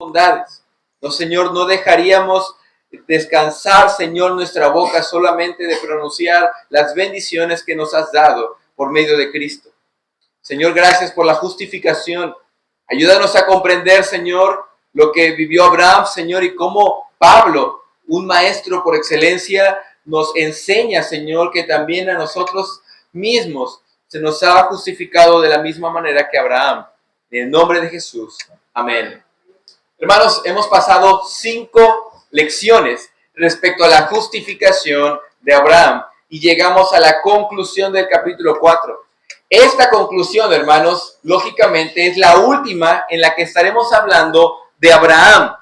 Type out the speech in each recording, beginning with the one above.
bondades. No, Señor, no dejaríamos descansar, Señor, nuestra boca solamente de pronunciar las bendiciones que nos has dado por medio de Cristo. Señor, gracias por la justificación. Ayúdanos a comprender, Señor, lo que vivió Abraham, Señor, y cómo Pablo, un maestro por excelencia, nos enseña, Señor, que también a nosotros mismos se nos ha justificado de la misma manera que Abraham. En el nombre de Jesús. Amén. Hermanos, hemos pasado 5 lecciones respecto a la justificación de Abraham y llegamos a la conclusión del capítulo 4. Esta conclusión, hermanos, lógicamente es la última en la que estaremos hablando de Abraham.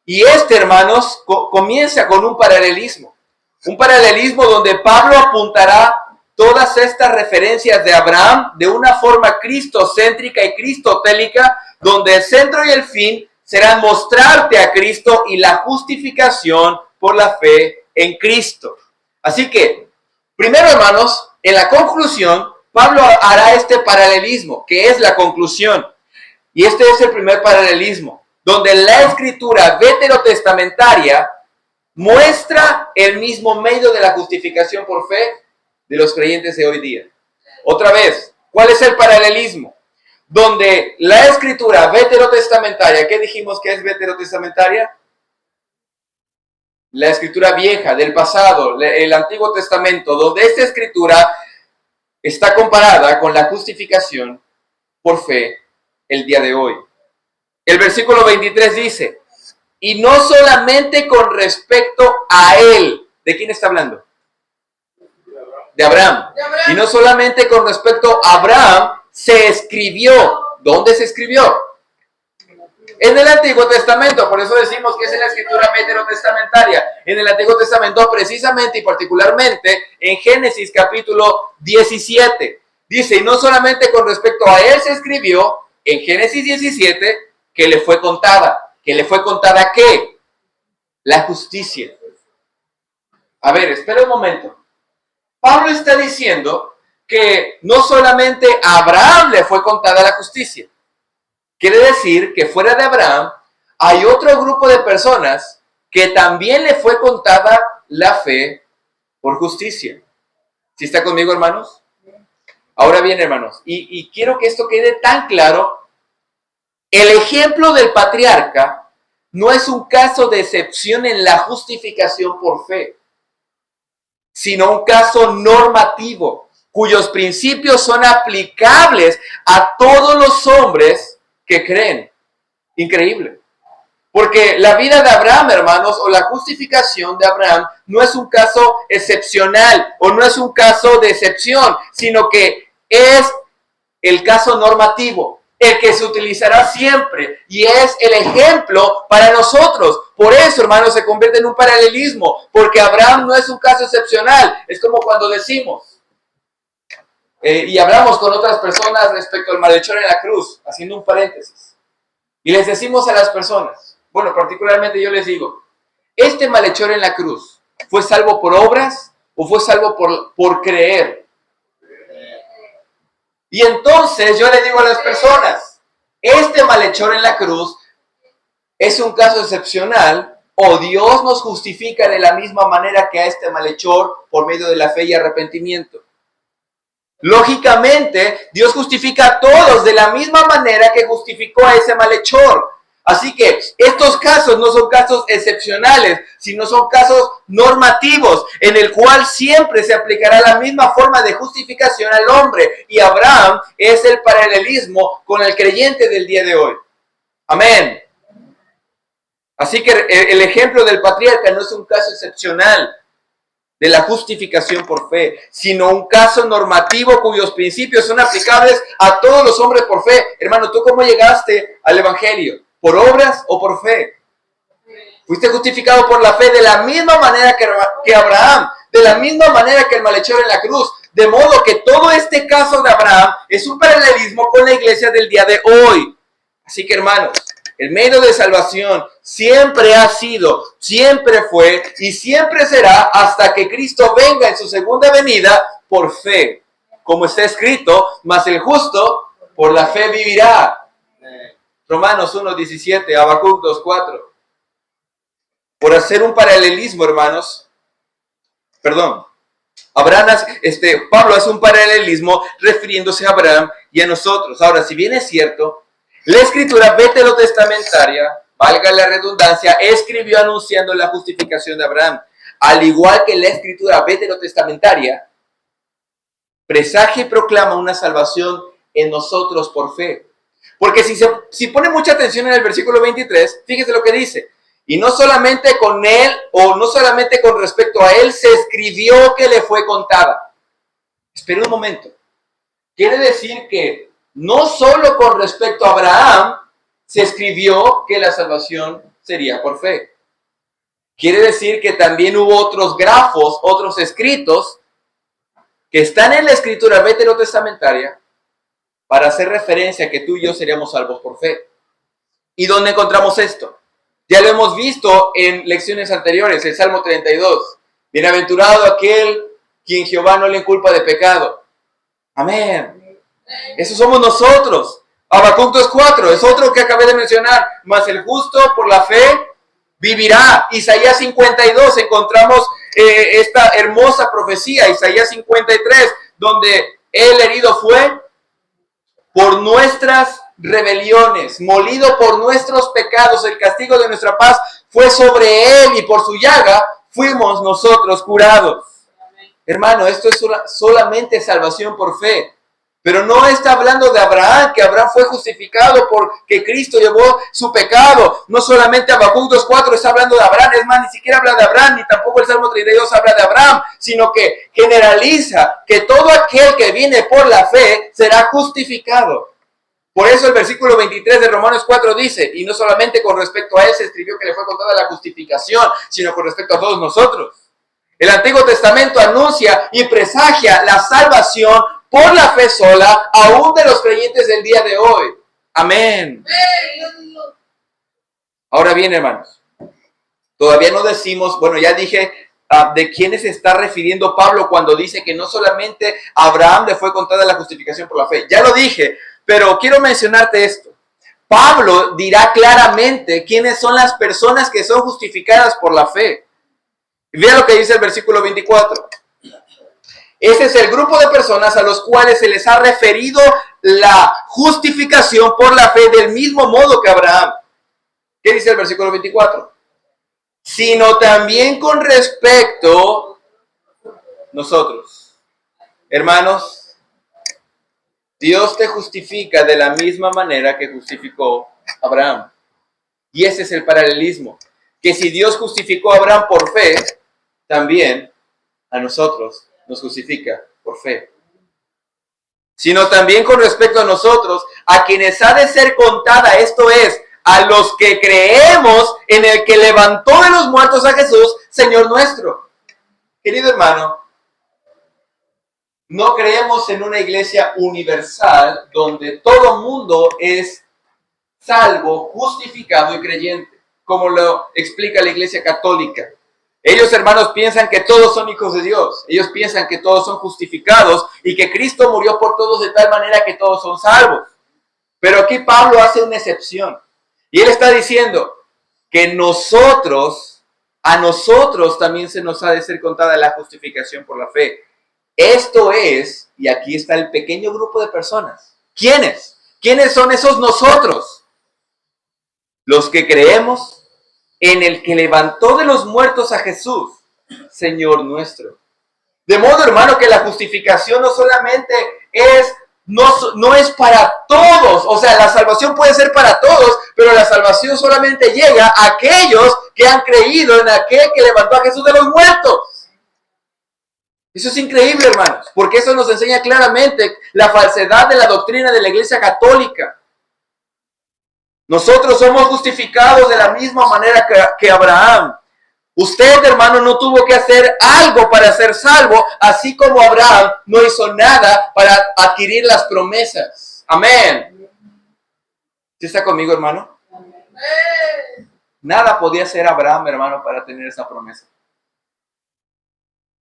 Y hermanos, comienza con un paralelismo. Un paralelismo donde Pablo apuntará todas estas referencias de Abraham de una forma cristocéntrica y cristotélica, donde el centro y el fin serán mostrarte a Cristo y la justificación por la fe en Cristo. Así que, primero, hermanos, en la conclusión, Pablo hará este paralelismo, que es la conclusión. Y este es el primer paralelismo, donde la escritura veterotestamentaria muestra el mismo medio de la justificación por fe de los creyentes de hoy día. Otra vez, ¿cuál es el paralelismo? Donde la escritura veterotestamentaria, ¿qué dijimos que es veterotestamentaria? La escritura vieja, del pasado, el Antiguo Testamento, donde esta escritura está comparada con la justificación por fe el día de hoy. El versículo 23 dice, y no solamente con respecto a él. ¿De quién está hablando? De Abraham. Y no solamente con respecto a Abraham se escribió. ¿Dónde se escribió? En el Antiguo Testamento. Por eso decimos que es en la escritura veterotestamentaria. En el Antiguo Testamento precisamente y particularmente en Génesis capítulo 17. Dice, y no solamente con respecto a él se escribió en Génesis 17 que le fue contada. ¿Que le fue contada qué? La justicia. A ver, espera un momento. Pablo está diciendo que no solamente a Abraham le fue contada la justicia. Quiere decir que fuera de Abraham hay otro grupo de personas que también le fue contada la fe por justicia. ¿Sí está conmigo, hermanos? Ahora bien, hermanos, y quiero que esto quede tan claro. El ejemplo del patriarca no es un caso de excepción en la justificación por fe, sino un caso normativo, cuyos principios son aplicables a todos los hombres que creen. Increíble. Porque la vida de Abraham, hermanos, o la justificación de Abraham, no es un caso excepcional o no es un caso de excepción, sino que es el caso normativo, el que se utilizará siempre y es el ejemplo para nosotros. Por eso, hermanos, se convierte en un paralelismo, porque Abraham no es un caso excepcional. Es como cuando decimos, y hablamos con otras personas respecto al malhechor en la cruz, haciendo un paréntesis, y les decimos a las personas, bueno, particularmente yo les digo, ¿este malhechor en la cruz fue salvo por obras o fue salvo por creer? Y entonces yo le digo a las personas, este malhechor en la cruz es un caso excepcional o Dios nos justifica de la misma manera que a este malhechor por medio de la fe y arrepentimiento. Lógicamente, Dios justifica a todos de la misma manera que justificó a ese malhechor. Así que estos casos no son casos excepcionales, sino son casos normativos, en el cual siempre se aplicará la misma forma de justificación al hombre. Y Abraham es el paralelismo con el creyente del día de hoy. Amén. Así que el ejemplo del patriarca no es un caso excepcional de la justificación por fe, sino un caso normativo cuyos principios son aplicables a todos los hombres por fe. Hermano, ¿tú cómo llegaste al evangelio? ¿Por obras o por fe? Fuiste justificado por la fe de la misma manera que Abraham, de la misma manera que el malhechor en la cruz. De modo que todo este caso de Abraham es un paralelismo con la iglesia del día de hoy. Así que, hermanos, el medio de salvación siempre ha sido, siempre fue y siempre será hasta que Cristo venga en su segunda venida por fe. Como está escrito, mas el justo por la fe vivirá. Romanos 1:17, Habacuc 2:4. Por hacer un paralelismo, hermanos, perdón, Pablo hace un paralelismo refiriéndose a Abraham y a nosotros. Ahora, si bien es cierto, la escritura veterotestamentaria, valga la redundancia, escribió anunciando la justificación de Abraham. Al igual que la escritura veterotestamentaria, presagia y proclama una salvación en nosotros por fe. Porque si pone mucha atención en el versículo 23, fíjese lo que dice. Y no solamente con él, o no solamente con respecto a él, se escribió que le fue contada. Espera un momento. Quiere decir que no solo con respecto a Abraham se escribió que la salvación sería por fe. Quiere decir que también hubo otros grafos, otros escritos que están en la escritura veterotestamentaria para hacer referencia a que tú y yo seríamos salvos por fe. ¿Y dónde encontramos esto? Ya lo hemos visto en lecciones anteriores, el Salmo 32. Bienaventurado aquel quien Jehová no le inculpa de pecado. Amén. Eso somos nosotros. Habacuc 2:4 es otro que acabé de mencionar. Mas el justo por la fe vivirá. Isaías 52 encontramos esta hermosa profecía. Isaías 53, donde el herido fue por nuestras rebeliones, molido por nuestros pecados, el castigo de nuestra paz fue sobre él y por su llaga fuimos nosotros curados. Hermano, esto es solamente salvación por fe. Pero no está hablando de Abraham, que Abraham fue justificado porque Cristo llevó su pecado. No solamente Habacuc 2:4 está hablando de Abraham, es más, ni siquiera habla de Abraham, ni tampoco el Salmo 32 habla de Abraham, sino que generaliza que todo aquel que viene por la fe será justificado. Por eso el versículo 23 de Romanos 4 dice, y no solamente con respecto a él se escribió que le fue contada la justificación, sino con respecto a todos nosotros. El Antiguo Testamento anuncia y presagia la salvación por la fe sola, aún de los creyentes del día de hoy. Amén. Ahora bien, hermanos, todavía no decimos, bueno, ya dije de quién se está refiriendo Pablo cuando dice que no solamente a Abraham le fue contada la justificación por la fe. Ya lo dije, pero quiero mencionarte esto. Pablo dirá claramente quiénes son las personas que son justificadas por la fe. Vea lo que dice el versículo 24. Ese es el grupo de personas a los cuales se les ha referido la justificación por la fe del mismo modo que Abraham. ¿Qué dice el versículo 24? Sino también con respecto a nosotros. Hermanos, Dios te justifica de la misma manera que justificó a Abraham. Y ese es el paralelismo. Que si Dios justificó a Abraham por fe, también a nosotros nos justifica por fe. Sino también con respecto a nosotros, a quienes ha de ser contada, esto es, a los que creemos en el que levantó de los muertos a Jesús, Señor nuestro. Querido hermano, no creemos en una iglesia universal donde todo mundo es salvo, justificado y creyente, como lo explica la iglesia católica. Ellos, hermanos, piensan que todos son hijos de Dios. Ellos piensan que todos son justificados y que Cristo murió por todos de tal manera que todos son salvos. Pero aquí Pablo hace una excepción. Y él está diciendo que a nosotros también se nos ha de ser contada la justificación por la fe. Esto es, y aquí está el pequeño grupo de personas. ¿Quiénes? ¿Quiénes son esos nosotros? Los que creemos en el que levantó de los muertos a Jesús, Señor nuestro. De modo, hermano, que la justificación no solamente no es para todos, o sea, la salvación puede ser para todos, pero la salvación solamente llega a aquellos que han creído en aquel que levantó a Jesús de los muertos. Eso es increíble, hermanos, porque eso nos enseña claramente la falsedad de la doctrina de la Iglesia Católica. Nosotros somos justificados de la misma manera que Abraham. Usted, hermano, no tuvo que hacer algo para ser salvo, así como Abraham no hizo nada para adquirir las promesas. Amén. ¿Sí está conmigo, hermano? Nada podía hacer Abraham, hermano, para tener esa promesa.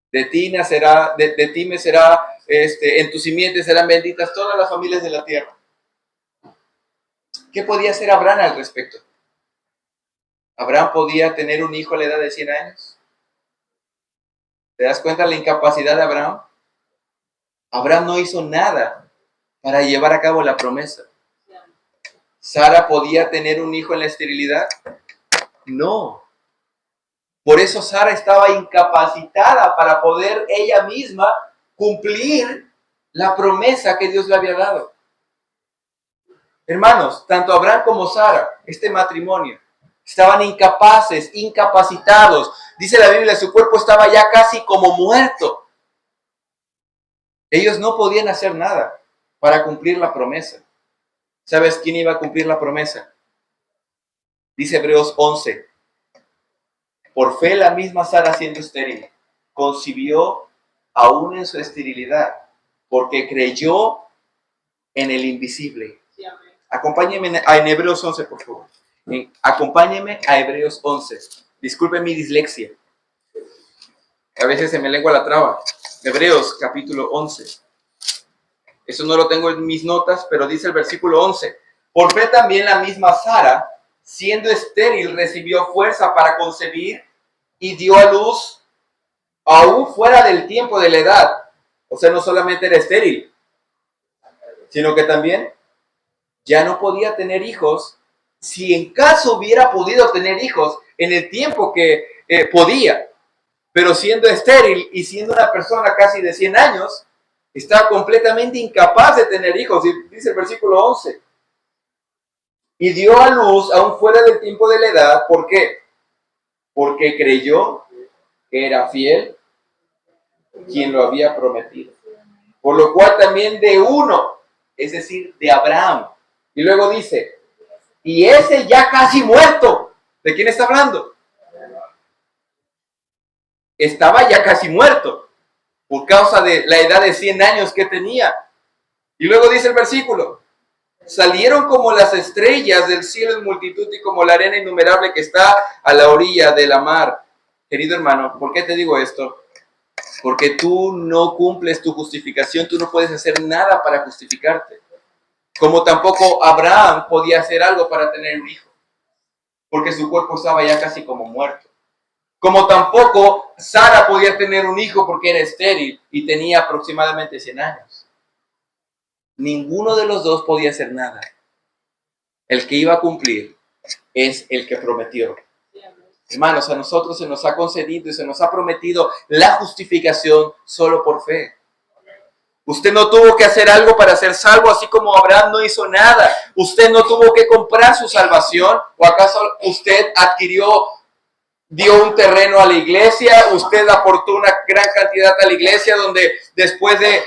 De ti nacerá, de ti me será, en tu simiente serán benditas todas las familias de la tierra. ¿Qué podía hacer Abraham al respecto? ¿Abraham podía tener un hijo a la edad de 100 años? ¿Te das cuenta de la incapacidad de Abraham? Abraham no hizo nada para llevar a cabo la promesa. ¿Sara podía tener un hijo en la esterilidad? No. Por eso Sara estaba incapacitada para poder ella misma cumplir la promesa que Dios le había dado. Hermanos, tanto Abraham como Sara, este matrimonio, estaban incapaces, incapacitados. Dice la Biblia, su cuerpo estaba ya casi como muerto. Ellos no podían hacer nada para cumplir la promesa. ¿Sabes quién iba a cumplir la promesa? Dice Hebreos 11. Por fe la misma Sara, siendo estéril, concibió aún en su esterilidad, porque creyó en el invisible. Acompáñenme en Hebreos 11, por favor. Acompáñenme a Hebreos 11. Disculpen mi dislexia. A veces se me lengua la traba. Hebreos capítulo 11. Eso no lo tengo en mis notas, pero dice el versículo 11. Por fe también la misma Sara, siendo estéril, recibió fuerza para concebir y dio a luz aún fuera del tiempo de la edad. O sea, no solamente era estéril, sino que también ya no podía tener hijos. Si en caso hubiera podido tener hijos en el tiempo que podía, pero siendo estéril y siendo una persona casi de 100 años, estaba completamente incapaz de tener hijos. Y dice el versículo 11. Y dio a luz aún fuera del tiempo de la edad. ¿Por qué? Porque creyó que era fiel quien lo había prometido. Por lo cual también de uno, es decir, de Abraham. Y luego dice, y ese ya casi muerto. ¿De quién está hablando? Estaba ya casi muerto por causa de la edad de 100 años que tenía. Y luego dice el versículo, salieron como las estrellas del cielo en multitud y como la arena innumerable que está a la orilla de la mar. Querido hermano, ¿por qué te digo esto? Porque tú no cumples tu justificación, tú no puedes hacer nada para justificarte. Como tampoco Abraham podía hacer algo para tener un hijo, porque su cuerpo estaba ya casi como muerto. Como tampoco Sara podía tener un hijo porque era estéril y tenía aproximadamente 100 años. Ninguno de los dos podía hacer nada. El que iba a cumplir es el que prometió. Hermanos, a nosotros se nos ha concedido y se nos ha prometido la justificación solo por fe. Usted no tuvo que hacer algo para ser salvo, así como Abraham no hizo nada. Usted no tuvo que comprar su salvación. ¿O acaso usted dio un terreno a la iglesia? Usted aportó una gran cantidad a la iglesia, donde después de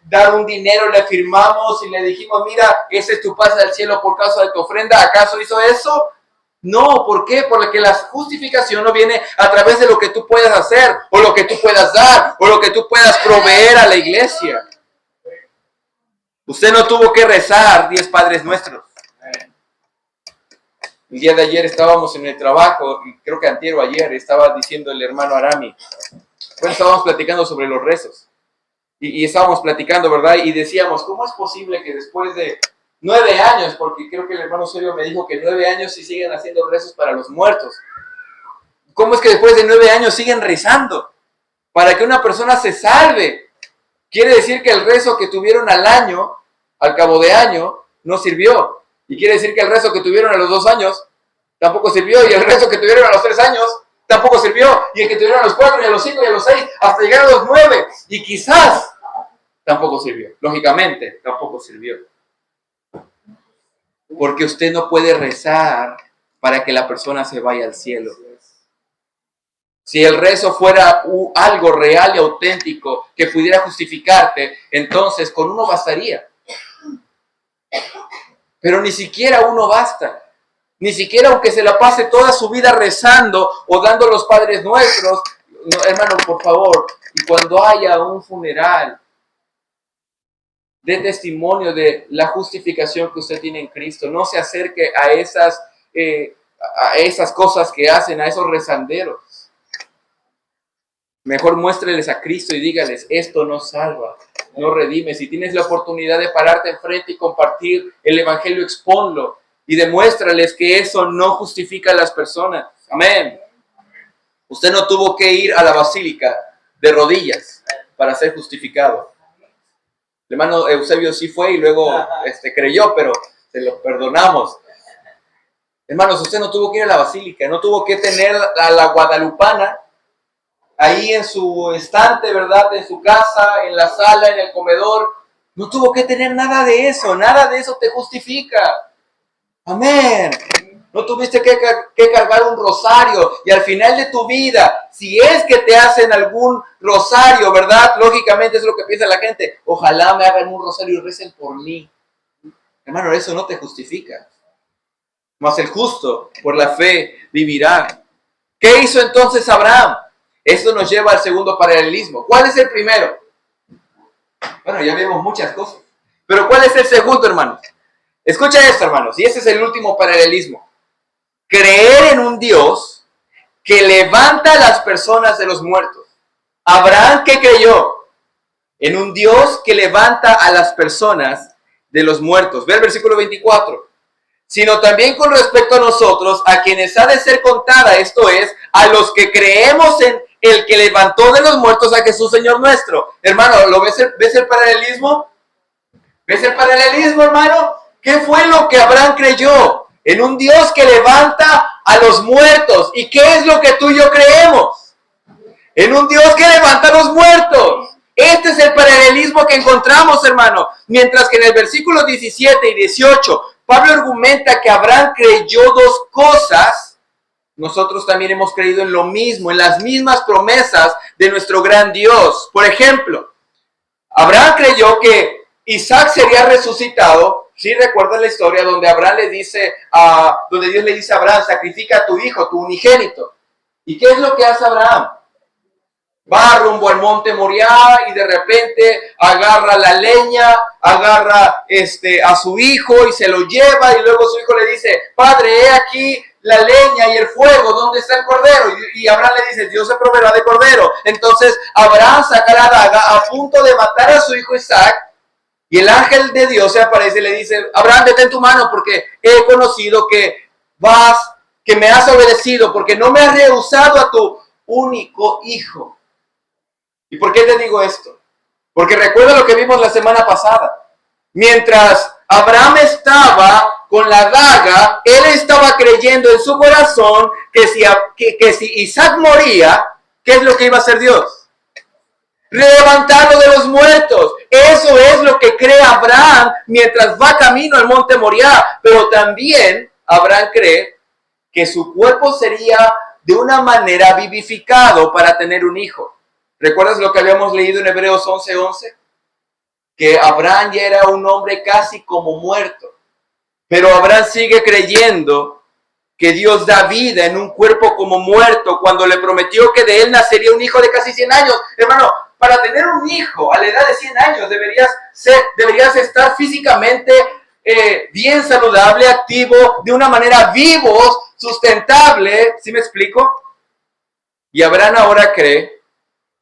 dar un dinero le firmamos y le dijimos, mira, ese es tu pase al cielo por causa de tu ofrenda. ¿Acaso hizo eso? No, ¿por qué? Porque la justificación no viene a través de lo que tú puedas hacer, o lo que tú puedas dar, o lo que tú puedas proveer a la iglesia. Usted no tuvo que rezar 10 Padres Nuestros. El día de ayer estábamos en el trabajo, y creo que antier o ayer estaba diciendo el hermano Arami. Bueno, estábamos platicando sobre los rezos. Y estábamos platicando, ¿verdad? Y decíamos, ¿cómo es posible que después de 9 años, porque creo que el hermano Sergio me dijo que 9 años sí siguen haciendo rezos para los muertos? ¿Cómo es que después de 9 años siguen rezando para que una persona se salve? Quiere decir que el rezo que tuvieron al cabo de año, no sirvió. Y quiere decir que el rezo que tuvieron a los 2 años tampoco sirvió. Y el rezo que tuvieron a los 3 años tampoco sirvió. Y el que tuvieron a los 4 y a los 5 y a los 6 hasta llegar a los 9. Y quizás tampoco sirvió. Lógicamente, tampoco sirvió. Porque usted no puede rezar para que la persona se vaya al cielo. Si el rezo fuera algo real y auténtico que pudiera justificarte, entonces con uno bastaría. Pero ni siquiera uno basta. Ni siquiera aunque se la pase toda su vida rezando o dando los Padres Nuestros. No, hermano, por favor, y cuando haya un funeral, dé testimonio de la justificación que usted tiene en Cristo. No se acerque a esas cosas que hacen, a esos rezanderos. Mejor muéstreles a Cristo y dígales, esto no salva. no redime. Si tienes la oportunidad de pararte enfrente y compartir el evangelio, expónlo y demuéstrales que eso no justifica a las personas. Amén. Usted no tuvo que ir a la basílica de rodillas para ser justificado. El hermano Eusebio sí fue y luego creyó, pero se lo perdonamos. Hermanos, usted no tuvo que ir a la basílica, no tuvo que tener a la guadalupana ahí en su estante, ¿verdad? En su casa, en la sala, en el comedor. No tuvo que tener nada de eso te justifica. Amén. No tuviste que cargar un rosario y al final de tu vida, si es que te hacen algún rosario, ¿verdad? Lógicamente es lo que piensa la gente. Ojalá me hagan un rosario y recen por mí. Hermano, eso no te justifica. Mas el justo por la fe vivirá. ¿Qué hizo entonces Abraham? Esto nos lleva al segundo paralelismo. ¿Cuál es el primero? Bueno, ya vimos muchas cosas. Pero ¿cuál es el segundo, hermanos? Escucha esto, hermanos, y ese es el último paralelismo. Creer en un Dios que levanta a las personas de los muertos. Abraham, ¿qué creyó? En un Dios que levanta a las personas de los muertos. Ve el versículo 24. Sino también con respecto a nosotros, a quienes ha de ser contada, esto es, a los que creemos en el que levantó de los muertos a Jesús, Señor nuestro. Hermano, ¿lo ves el paralelismo? ¿Ves el paralelismo, hermano? ¿Qué fue lo que Abraham creyó? En un Dios que levanta a los muertos. ¿Y qué es lo que tú y yo creemos? En un Dios que levanta a los muertos. Este es el paralelismo que encontramos, hermano. Mientras que en el versículo 17 y 18, Pablo argumenta que Abraham creyó dos cosas. Nosotros también hemos creído en lo mismo, en las mismas promesas de nuestro gran Dios. Por ejemplo, Abraham creyó que Isaac sería resucitado. ¿Sí recuerdan la historia donde donde Dios le dice a Abraham, sacrifica a tu hijo, tu unigénito? ¿Y qué es lo que hace Abraham? Va rumbo al monte Moriah y de repente agarra la leña, agarra a su hijo y se lo lleva, y luego su hijo le dice, padre, he aquí la leña y el fuego, ¿dónde está el cordero? Y Abraham le dice, Dios se proveerá de cordero. Entonces Abraham saca la daga a punto de matar a su hijo Isaac, y el ángel de Dios se aparece y le dice, Abraham, detén tu mano porque he conocido que me has obedecido, porque no me has rehusado a tu único hijo. ¿Y por qué te digo esto? Porque recuerda lo que vimos la semana pasada. Mientras Abraham estaba con la daga, él estaba creyendo en su corazón que si Isaac moría, ¿qué es lo que iba a hacer Dios? Levantarlo de los muertos. Eso es lo que cree Abraham mientras va camino al monte Moriah. Pero también Abraham cree que su cuerpo sería de una manera vivificado para tener un hijo. ¿Recuerdas lo que habíamos leído en Hebreos 11:11? Que Abraham ya era un hombre casi como muerto. Pero Abraham sigue creyendo que Dios da vida en un cuerpo como muerto cuando le prometió que de él nacería un hijo de casi 100 años. Hermano, para tener un hijo a la edad de 100 años deberías estar físicamente bien saludable, activo, de una manera vivo, sustentable. ¿Sí me explico? Y Abraham ahora cree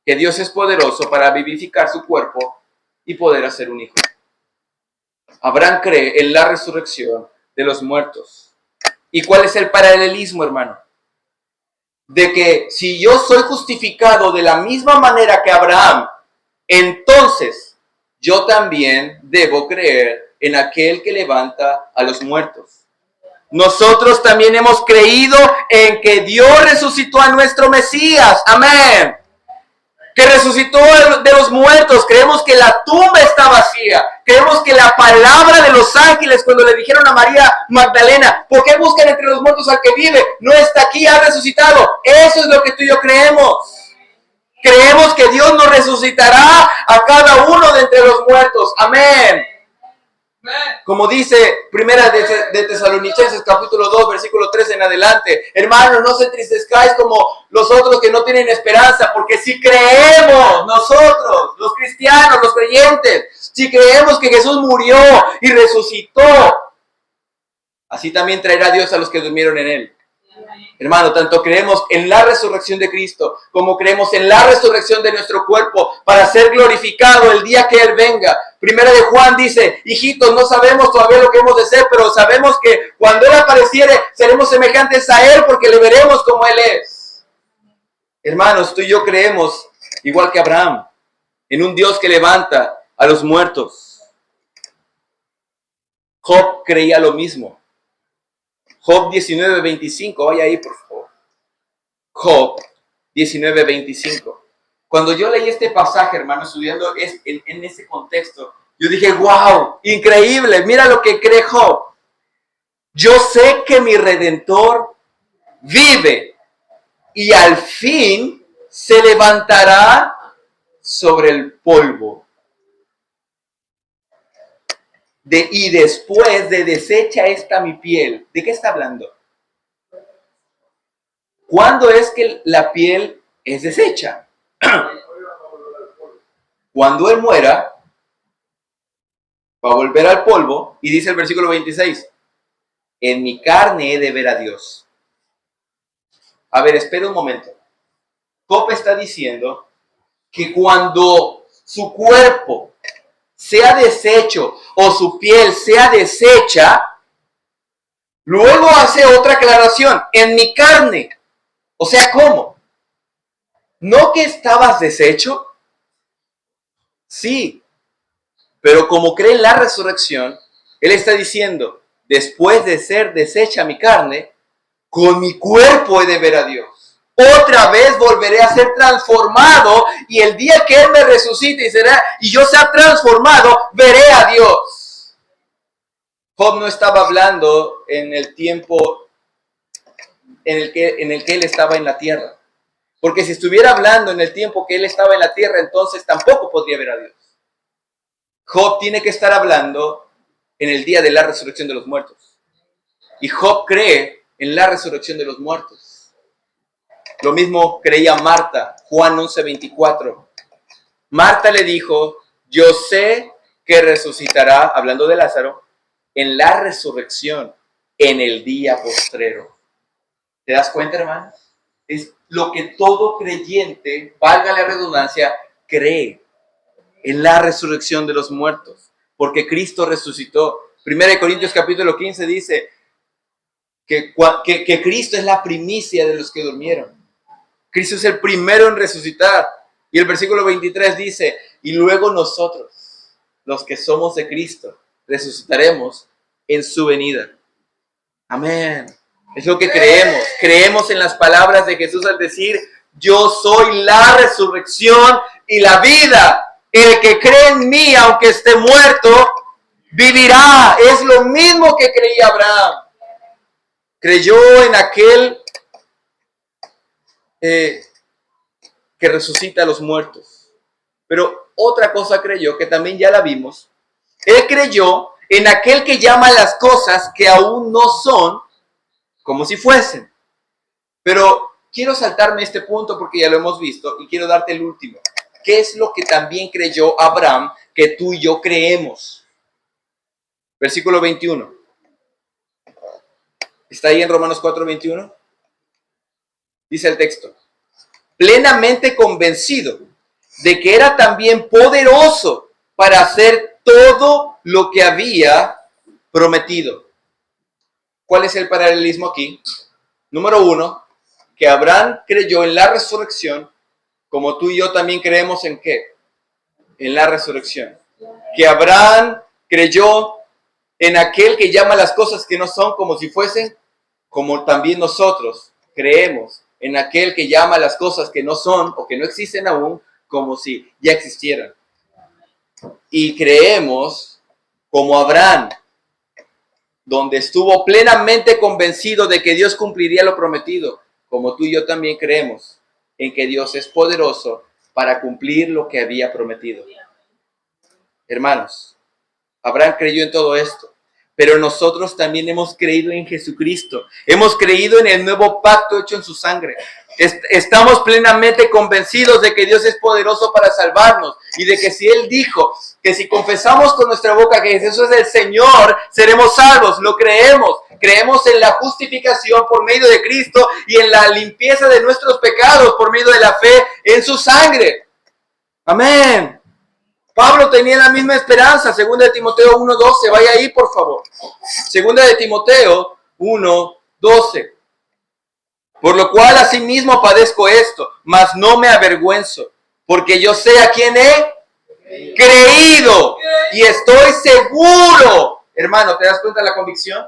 que Dios es poderoso para vivificar su cuerpo y poder hacer un hijo. Abraham cree en la resurrección de los muertos. ¿Y cuál es el paralelismo, hermano? De que si yo soy justificado de la misma manera que Abraham, entonces yo también debo creer en aquel que levanta a los muertos. Nosotros también hemos creído en que Dios resucitó a nuestro Mesías. Amén. Que resucitó de los muertos. Creemos que la tumba está vacía. Creemos que la palabra de los ángeles cuando le dijeron a María Magdalena, ¿por qué buscan entre los muertos al que vive? No está aquí, ha resucitado. Eso es lo que tú y yo creemos. Creemos que Dios nos resucitará a cada uno de entre los muertos. Amén. Como dice Primera de Tesalonicenses capítulo 2 versículo 3 en adelante, hermanos, no se entristezcáis como los otros que no tienen esperanza, porque si creemos nosotros, los cristianos, los creyentes, si creemos que Jesús murió y resucitó, así también traerá Dios a los que durmieron en él. Hermano, tanto creemos en la resurrección de Cristo como creemos en la resurrección de nuestro cuerpo para ser glorificado el día que Él venga. Primera de Juan dice, hijitos, no sabemos todavía lo que hemos de ser, pero sabemos que cuando Él apareciere seremos semejantes a Él porque le veremos como Él es. Hermanos, tú y yo creemos, igual que Abraham, en un Dios que levanta a los muertos. Job creía lo mismo. Job 19:25, vaya ahí por favor. Job 19:25. Cuando yo leí este pasaje, hermano, estudiando en ese contexto, yo dije, wow, increíble, mira lo que cree Job. Yo sé que mi Redentor vive y al fin se levantará sobre el polvo. Y después de deshecha esta mi piel. ¿De qué está hablando? ¿Cuándo es que la piel es deshecha? Cuando Él muera, va a volver al polvo. Y dice el versículo 26, en mi carne he de ver a Dios. A ver, espera un momento. Job está diciendo que cuando su cuerpo sea deshecho o su piel sea deshecha, luego hace otra aclaración, en mi carne. O sea, ¿cómo? ¿No que estabas deshecho? Sí, pero como cree en la resurrección, Él está diciendo, después de ser deshecha mi carne, con mi cuerpo he de ver a Dios. Otra vez volveré a ser transformado y el día que Él me resucite y yo sea transformado, veré a Dios. Job no estaba hablando en el tiempo en el que Él estaba en la tierra. Porque si estuviera hablando en el tiempo que Él estaba en la tierra, entonces tampoco podría ver a Dios. Job tiene que estar hablando en el día de la resurrección de los muertos. Y Job cree en la resurrección de los muertos. Lo mismo creía Marta, Juan 11:24. Marta le dijo, yo sé que resucitará, hablando de Lázaro, en la resurrección, en el día postrero. ¿Te das cuenta, hermano? Es lo que todo creyente, valga la redundancia, cree en la resurrección de los muertos, porque Cristo resucitó. 1 Corintios capítulo 15 dice que Cristo es la primicia de los que durmieron. Cristo es el primero en resucitar. Y el versículo 23 dice, y luego nosotros, los que somos de Cristo, resucitaremos en su venida. Amén. Es lo que creemos. Creemos en las palabras de Jesús al decir, yo soy la resurrección y la vida. El que cree en mí, aunque esté muerto, vivirá. Es lo mismo que creía Abraham. Creyó en aquel que resucita a los muertos. Pero otra cosa creyó, que también ya la vimos. Él creyó en aquel que llama las cosas que aún no son como si fuesen. Pero quiero saltarme este punto porque ya lo hemos visto y quiero darte el último. ¿Qué es lo que también creyó Abraham que tú y yo creemos? Versículo 21. ¿Está ahí en Romanos 4:21? Dice el texto, plenamente convencido de que era también poderoso para hacer todo lo que había prometido. ¿Cuál es el paralelismo aquí? Número 1, que Abraham creyó en la resurrección, como tú y yo también creemos en ¿qué? En la resurrección. Que Abraham creyó en aquel que llama las cosas que no son como si fuesen, como también nosotros creemos en aquel que llama las cosas que no son o que no existen aún como si ya existieran. Y creemos como Abraham, donde estuvo plenamente convencido de que Dios cumpliría lo prometido, como tú y yo también creemos en que Dios es poderoso para cumplir lo que había prometido. Hermanos, Abraham creyó en todo esto. Pero nosotros también hemos creído en Jesucristo. Hemos creído en el nuevo pacto hecho en su sangre. Estamos plenamente convencidos de que Dios es poderoso para salvarnos. Y de que si Él dijo que si confesamos con nuestra boca que Jesús es el Señor, seremos salvos. Lo creemos. Creemos en la justificación por medio de Cristo y en la limpieza de nuestros pecados por medio de la fe en su sangre. Amén. Pablo tenía la misma esperanza. Segunda de Timoteo 1:12. Vaya ahí, por favor. Segunda de Timoteo 1:12. Por lo cual asimismo padezco esto, mas no me avergüenzo, porque yo sé a quién he creído y estoy seguro. Hermano, ¿te das cuenta de la convicción?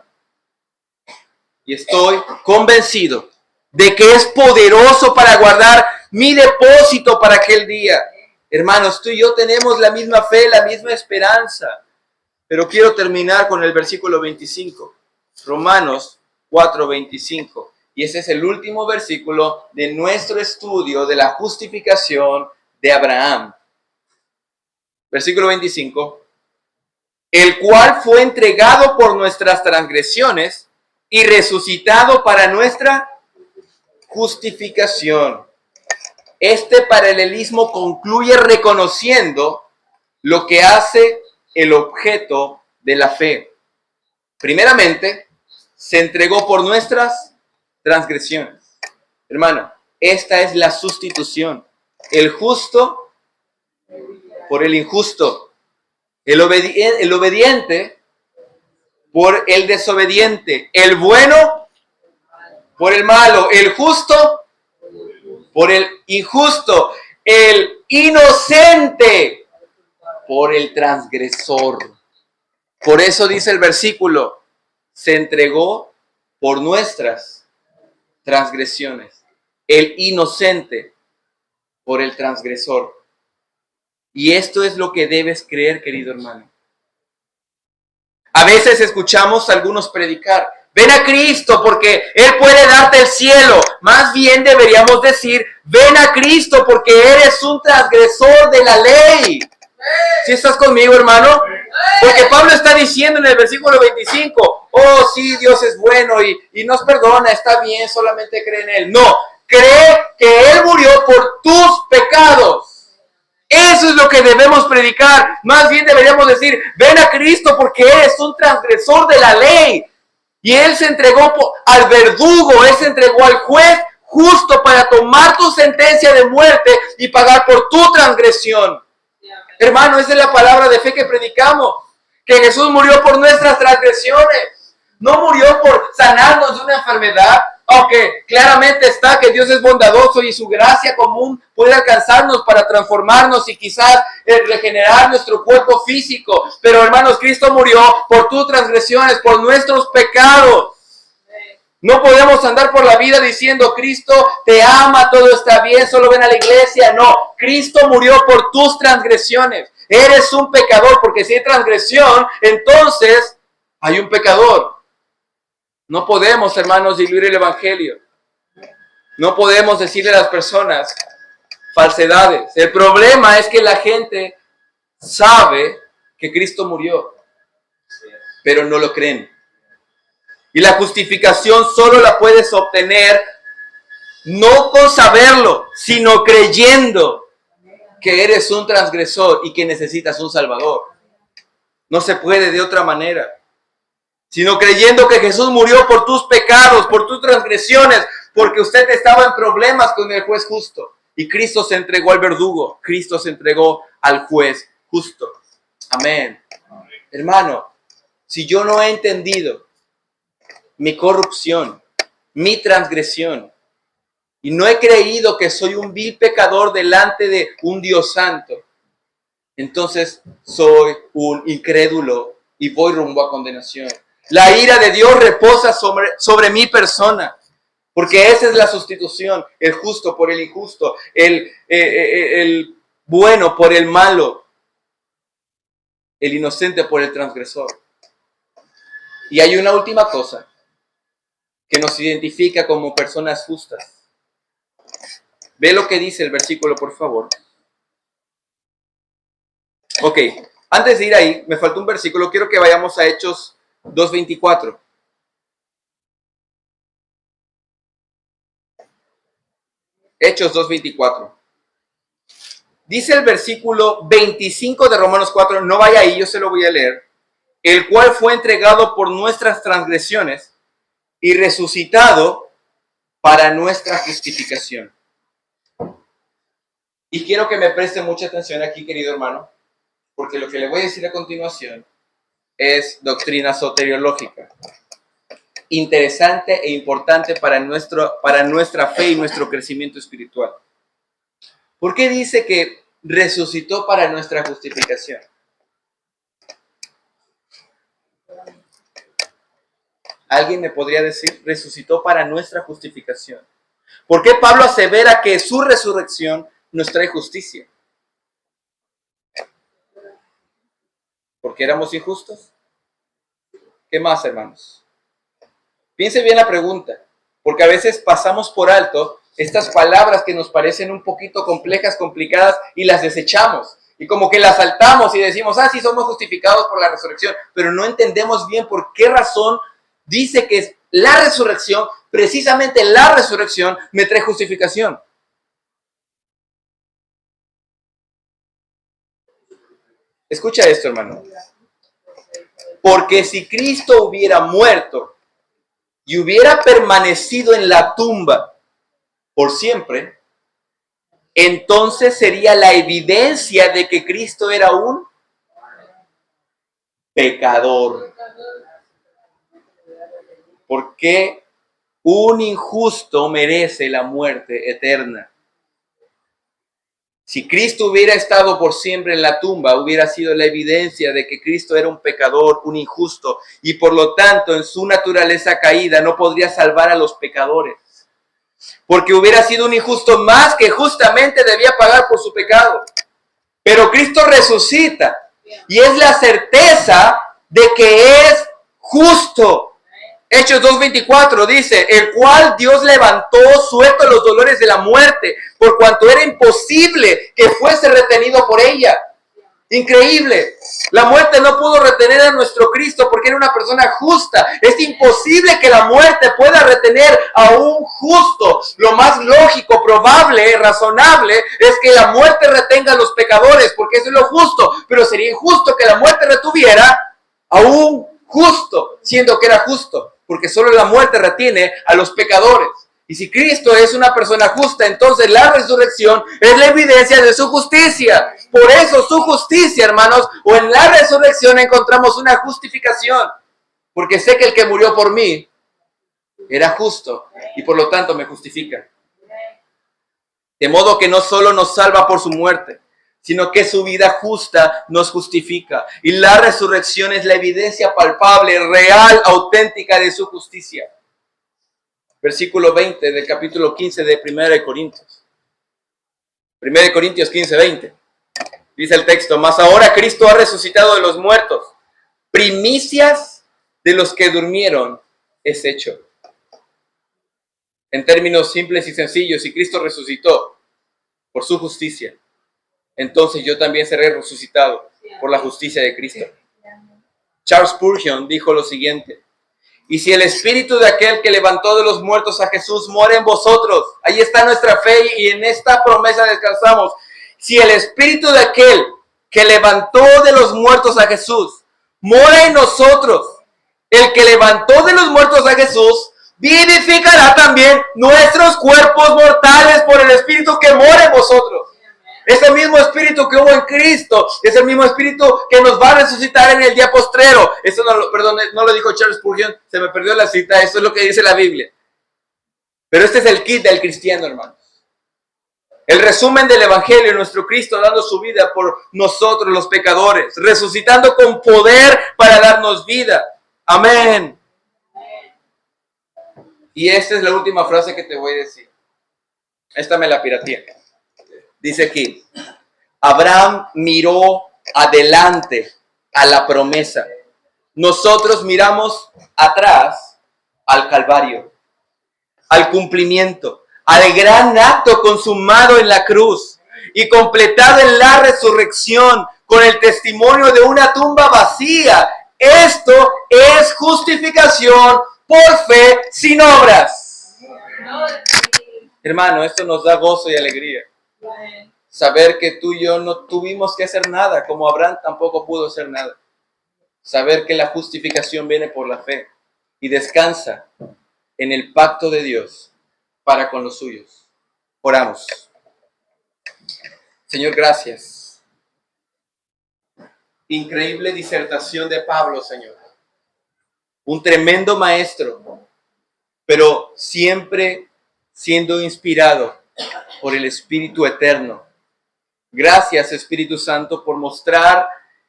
Y estoy convencido de que es poderoso para guardar mi depósito para aquel día. Hermanos, tú y yo tenemos la misma fe, la misma esperanza. Pero quiero terminar con el versículo 25. Romanos 4:25. Y ese es el último versículo de nuestro estudio de la justificación de Abraham. Versículo 25. El cual fue entregado por nuestras transgresiones y resucitado para nuestra justificación. Este paralelismo concluye reconociendo lo que hace el objeto de la fe. Primeramente, se entregó por nuestras transgresiones. Hermano, esta es la sustitución. El justo por el injusto. El obediente por el desobediente. El bueno por el malo. El justo por el injusto. El inocente por el transgresor. Por eso dice el versículo, se entregó por nuestras transgresiones, el inocente por el transgresor. Y esto es lo que debes creer, querido hermano. A veces escuchamos a algunos predicar, ven a Cristo porque Él puede darte el cielo. Más bien deberíamos decir, ven a Cristo porque eres un transgresor de la ley. ¿Sí estás conmigo, hermano? Porque Pablo está diciendo en el versículo 25, oh sí, Dios es bueno y nos perdona, está bien, solamente cree en Él. No, cree que Él murió por tus pecados. Eso es lo que debemos predicar. Más bien deberíamos decir, ven a Cristo porque eres un transgresor de la ley. Y Él se entregó al verdugo, Él se entregó al juez justo para tomar tu sentencia de muerte y pagar por tu transgresión. Hermano, esa es la palabra de fe que predicamos. Que Jesús murió por nuestras transgresiones. No murió por sanarnos de una enfermedad. Aunque claramente está que Dios es bondadoso y su gracia común puede alcanzarnos para transformarnos y quizás regenerar nuestro cuerpo físico. Pero hermanos, Cristo murió por tus transgresiones, por nuestros pecados. No podemos andar por la vida diciendo, Cristo te ama, todo está bien, solo ven a la iglesia. No, Cristo murió por tus transgresiones. Eres un pecador, porque si hay transgresión, entonces hay un pecador. No podemos, hermanos, diluir el evangelio. No podemos decirle a las personas falsedades. El problema es que la gente sabe que Cristo murió, pero no lo creen. Y la justificación solo la puedes obtener no con saberlo, sino creyendo que eres un transgresor y que necesitas un Salvador. No se puede de otra manera. Sino creyendo que Jesús murió por tus pecados, por tus transgresiones, porque usted estaba en problemas con el juez justo. Y Cristo se entregó al verdugo, Cristo se entregó al juez justo. Amén. Hermano, si yo no he entendido mi corrupción, mi transgresión, y no he creído que soy un vil pecador delante de un Dios santo, entonces soy un incrédulo y voy rumbo a condenación. La ira de Dios reposa sobre mi persona, porque esa es la sustitución, el justo por el injusto, el bueno por el malo, el inocente por el transgresor. Y hay una última cosa que nos identifica como personas justas. Ve lo que dice el versículo, por favor. Ok, antes de ir ahí, me faltó un versículo. Quiero que vayamos a Hechos 2:24. Hechos 2:24. Dice el versículo 25 de Romanos 4, no vaya ahí, yo se lo voy a leer. El cual fue entregado por nuestras transgresiones y resucitado para nuestra justificación. Y quiero que me preste mucha atención aquí, querido hermano, porque lo que le voy a decir a continuación es doctrina soteriológica. Interesante e importante para nuestra fe y nuestro crecimiento espiritual. ¿Por qué dice que resucitó para nuestra justificación? ¿Alguien me podría decir? Resucitó para nuestra justificación. ¿Por qué Pablo asevera que su resurrección nos trae justicia? ¿Porque éramos injustos? ¿Qué más, hermanos? Piense bien la pregunta, porque a veces pasamos por alto estas palabras que nos parecen un poquito complejas, complicadas, y las desechamos. Y como que las saltamos y decimos, sí, somos justificados por la resurrección, pero no entendemos bien por qué razón dice que es la resurrección, precisamente la resurrección, me trae justificación. Escucha esto, hermano. Porque si Cristo hubiera muerto y hubiera permanecido en la tumba por siempre, entonces sería la evidencia de que Cristo era un pecador. Porque un injusto merece la muerte eterna. Si Cristo hubiera estado por siempre en la tumba, hubiera sido la evidencia de que Cristo era un pecador, un injusto, y por lo tanto en su naturaleza caída no podría salvar a los pecadores. Porque hubiera sido un injusto más que justamente debía pagar por su pecado. Pero Cristo resucita y es la certeza de que es justo. Hechos 2:24 dice, el cual Dios levantó suelto los dolores de la muerte, por cuanto era imposible que fuese retenido por ella. Increíble. La muerte no pudo retener a nuestro Cristo porque era una persona justa. Es imposible que la muerte pueda retener a un justo. Lo más lógico, probable, razonable es que la muerte retenga a los pecadores porque eso es lo justo. Pero sería injusto que la muerte retuviera a un justo, siendo que era justo, porque solo la muerte retiene a los pecadores. Y si Cristo es una persona justa, entonces la resurrección es la evidencia de su justicia. Por eso su justicia, hermanos, o en la resurrección encontramos una justificación. Porque sé que el que murió por mí era justo y por lo tanto me justifica. De modo que no solo nos salva por su muerte, sino que su vida justa nos justifica. Y la resurrección es la evidencia palpable, real, auténtica de su justicia. Versículo 20 del capítulo 15 de 1 de Corintios. 1 de Corintios 15:20. Dice el texto, mas ahora Cristo ha resucitado de los muertos. Primicias de los que durmieron es hecho. En términos simples y sencillos, si Cristo resucitó por su justicia, entonces yo también seré resucitado por la justicia de Cristo. Charles Spurgeon dijo lo siguiente, y si el espíritu de aquel que levantó de los muertos a Jesús mora en vosotros, ahí está nuestra fe y en esta promesa descansamos. Si el espíritu de aquel que levantó de los muertos a Jesús mora en nosotros, el que levantó de los muertos a Jesús vivificará también nuestros cuerpos mortales por el espíritu que mora en vosotros. Es el mismo espíritu que hubo en Cristo. Es el mismo espíritu que nos va a resucitar en el día postrero. Eso no lo dijo Charles Spurgeon. Se me perdió la cita. Eso es lo que dice la Biblia. Pero este es el kit del cristiano, hermanos. El resumen del Evangelio, nuestro Cristo dando su vida por nosotros los pecadores. Resucitando con poder para darnos vida. Amén. Y esta es la última frase que te voy a decir. Esta me la pirateé. Dice aquí, Abraham miró adelante a la promesa. Nosotros miramos atrás al Calvario, al cumplimiento, al gran acto consumado en la cruz y completado en la resurrección con el testimonio de una tumba vacía. Esto es justificación por fe sin obras. Hermano, esto nos da gozo y alegría. Saber que tú y yo no tuvimos que hacer nada, como Abraham tampoco pudo hacer nada. Saber que la justificación viene por la fe y descansa en el pacto de Dios para con los suyos. Oramos. Señor, gracias. Increíble disertación de Pablo, Señor. Un tremendo maestro, pero siempre siendo inspirado por el Espíritu Eterno. Gracias, Espíritu Santo, por mostrar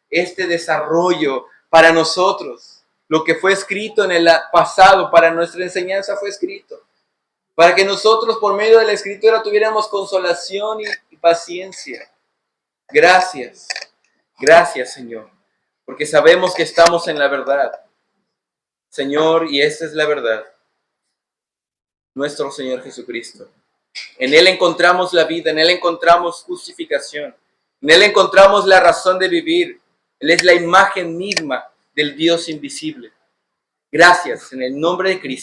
este desarrollo para nosotros. Lo que fue escrito en el pasado, para nuestra enseñanza fue escrito. Para que nosotros, por medio de la Escritura, tuviéramos consolación y paciencia. Gracias. Gracias, Señor. Porque sabemos que estamos en la verdad. Señor, y esta es la verdad. Nuestro Señor Jesucristo. En Él encontramos la vida, en Él encontramos justificación, en Él encontramos la razón de vivir. Él es la imagen misma del Dios invisible. Gracias, en el nombre de Cristo.